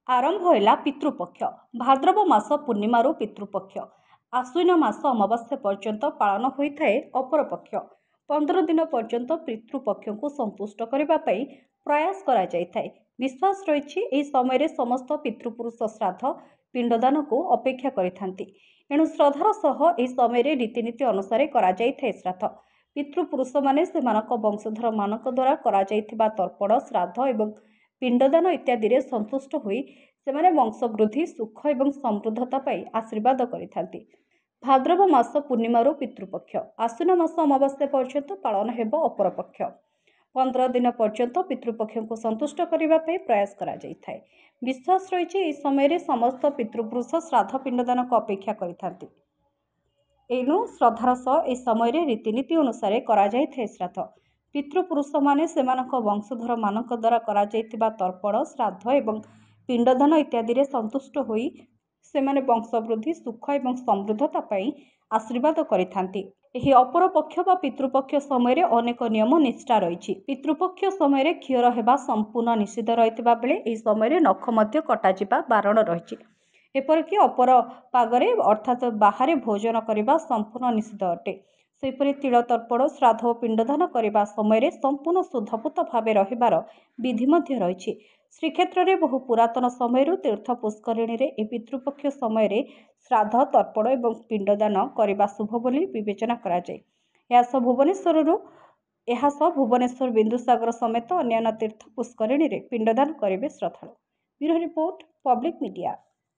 आरंभ होला पितृपक्ष। भाद्रव मास पूर्णिमारू पितृपक्ष। आश्विन मास अमावास्या पर्यंत पालन होता है अपरपक्ष। 15 दिन पर्यंत पितृपक्ष को संतुष्ट करने प्रयास करा जायଥାଏ। विश्वास रही समय समस्त पितृपुरुष श्राद्ध पिंडदान को अपेक्षा करिथांती। एणु श्रद्धार सह यह समय रीतिनीति अनुसार करा जायଥାଏ श्राद्ध। पितृपुरुष माने सेमानक वंशधर मानक द्वारा करा जायथिबा तर्पण श्राद्ध एवं पिंडदान इत्यादि संतुष्ट होई सेमाने वंशवृद्धि सुख एवं समृद्धता पाई आशीर्वाद करिथांती। भाद्रव मास पूर्णिमारू पितृपक्ष। आश्विन मास अमावास्या पर्यंत पालन हेब अपरपक्ष। 15 दिन पर्यंत पितृपक्ष को संतुष्ट करने प्रयास करा जायଥାଏ। विश्वास रही समय समस्त पितृपुरुष श्राद्ध पिंडदान को अपेक्षा करिथांती। एणु श्रद्धार सह यह समय रीतिनीति अनुसार करा जायଥାଏ श्राद्ध। पितृपुरुष माने सेमानक वंशधर मानक द्वारा करा जायथिबा तर्पण श्राद्ध एवं पिंडदान इत्यादि संतुष्ट होई सेमाने वंशवृद्धि सुख एवं समृद्धता पाई आशीर्वाद करिथांती। एही अपर पक्ष बा पितृपक्ष समय अनेक नियम निष्ठा रही। पितृपक्ष समय क्षीर हेबा संपूर्ण निषिद्ध रहितबा बेले एही समय नख मध्य कटाजिबा बारण रही। एपरिक अपर पागरे अर्थात बाहर भोजन करने संपूर्ण निषिद्ध अटे। सेपरि तिल तर्पण श्राद्ध और पिंडदान करने समय संपूर्ण शुद्धपूत भाव रहिबार विधि मध्य रही। श्रीक्षेत्र में बहु पुरातन समय तीर्थ पुष्करिणी पितृपक्ष समय श्राद्ध तर्पण और पिंडदान करने शुभ बोली विवेचना कराए। भुवनेश्वर बिंदुसागर समेत अन्य तीर्थ पुष्करिणी पिंडदान करेंगे श्रद्धालु। Bureau report, public media.